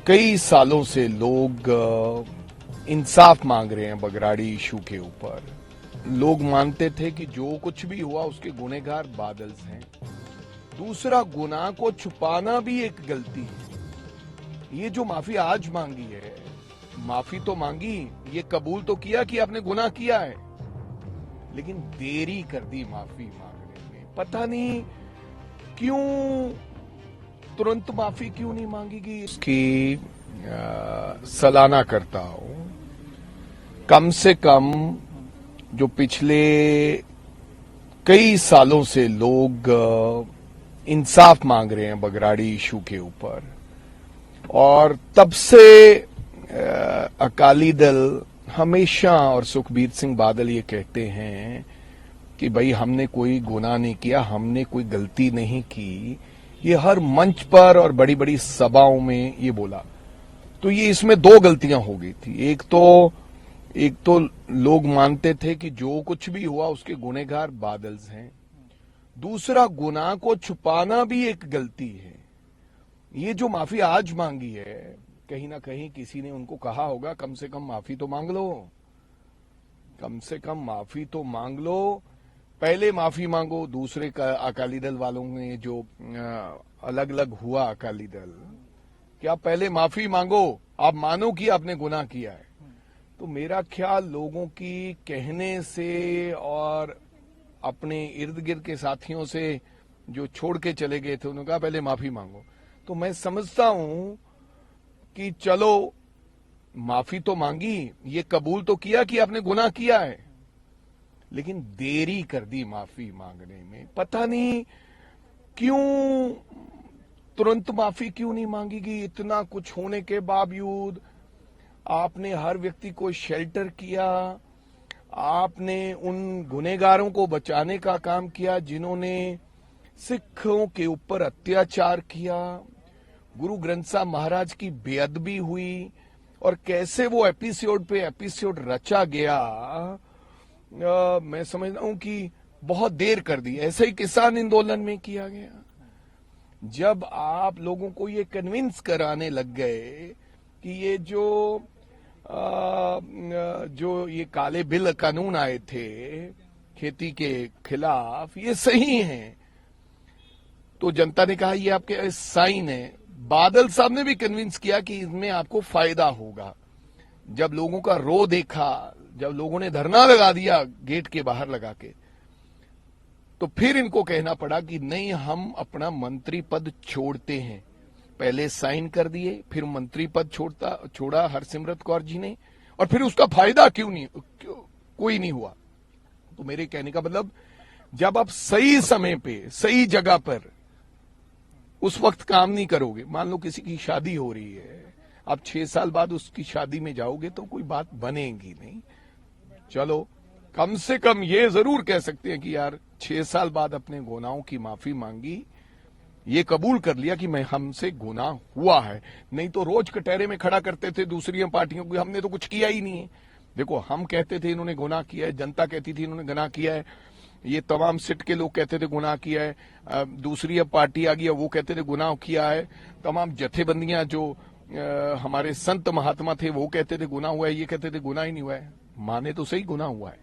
कई सालों से लोग इंसाफ मांग रहे हैं बगराड़ी इशू के ऊपर। लोग मानते थे कि जो कुछ भी हुआ उसके गुनहगार बादल हैं। दूसरा, गुनाह को छुपाना भी एक गलती है। ये जो माफी आज मांगी है, माफी तो मांगी, ये कबूल तो किया कि आपने गुनाह किया है, लेकिन देरी कर दी माफी मांगने में। पता नहीं क्यों तुरंत माफी क्यों नहीं मांगी गई। इसकी सलाना करता हूं। कम से कम जो पिछले कई सालों से लोग इंसाफ मांग रहे हैं बगराड़ी इशू के ऊपर, और तब से अकाली दल हमेशा, और सुखबीर सिंह बादल ये कहते हैं कि भाई हमने कोई गुनाह नहीं किया, हमने कोई गलती नहीं की। ये हर मंच पर और बड़ी बड़ी सभाओं में ये बोला। तो ये इसमें दो गलतियां हो गई थी। एक तो लोग मानते थे कि जो कुछ भी हुआ उसके गुनहगार बादल हैं। दूसरा, गुनाह को छुपाना भी एक गलती है। ये जो माफी आज मांगी है, कहीं ना कहीं किसी ने उनको कहा होगा कम से कम माफी तो मांग लो, कम से कम माफी तो मांग लो। पहले माफी मांगो। दूसरे का अकाली दल वालों ने जो अलग अलग हुआ अकाली दल, कि आप पहले माफी मांगो, आप मानो कि आपने गुनाह किया है। तो मेरा ख्याल लोगों की कहने से और अपने इर्द गिर्द के साथियों से जो छोड़ के चले गए थे, उन्होंने कहा पहले माफी मांगो। तो मैं समझता हूं कि चलो माफी तो मांगी, ये कबूल तो किया कि आपने गुनाह किया है, लेकिन देरी कर दी माफी मांगने में। पता नहीं क्यों तुरंत माफी क्यों नहीं मांगी गई। इतना कुछ होने के बावजूद आपने हर व्यक्ति को शेल्टर किया, आपने उन गुनहगारों को बचाने का काम किया जिन्होंने सिखों के ऊपर अत्याचार किया। गुरु ग्रंथ साहब महाराज की बेअदबी हुई, और कैसे वो एपिसोड पे एपिसोड रचा गया। मैं समझता हूं कि बहुत देर कर दी। ऐसे ही किसान आंदोलन में किया गया। जब आप लोगों को ये कन्विंस कराने लग गए कि ये जो ये काले बिल कानून आए थे खेती के खिलाफ, ये सही हैं, तो जनता ने कहा ये आपके साइन है। बादल साहब ने भी कन्विंस किया कि इसमें आपको फायदा होगा। जब लोगों का रो देखा, जब लोगों ने धरना लगा दिया गेट के बाहर लगा के, तो फिर इनको कहना पड़ा कि नहीं, हम अपना मंत्री पद छोड़ते हैं। पहले साइन कर दिए, फिर मंत्री पद छोड़ा हरसिमरत कौर जी ने, और फिर उसका फायदा कोई नहीं हुआ। तो मेरे कहने का मतलब, जब आप सही समय पे सही जगह पर उस वक्त काम नहीं करोगे, मान लो किसी की शादी हो रही है, आप 6 साल बाद उसकी शादी में जाओगे तो कोई बात बनेगी नहीं। चलो कम से कम ये जरूर कह सकते हैं कि यार 6 साल बाद अपने गुनाहों की माफी मांगी, ये कबूल कर लिया कि मैं हमसे गुनाह हुआ है। नहीं तो रोज कटहरे में खड़ा करते थे दूसरी पार्टियों को, हमने तो कुछ किया ही नहीं है। देखो, हम कहते थे इन्होंने गुनाह किया है, जनता कहती थी इन्होंने गुनाह किया है, ये तमाम सिट के लोग कहते थे गुनाह किया है, दूसरी अब पार्टी आ गई वो कहते थे गुनाह किया है, तमाम जथेबंदियां जो हमारे संत महात्मा थे वो कहते थे गुनाह हुआ है, ये कहते थे गुनाह ही नहीं हुआ है। माने तो सही गुनाह हुआ है।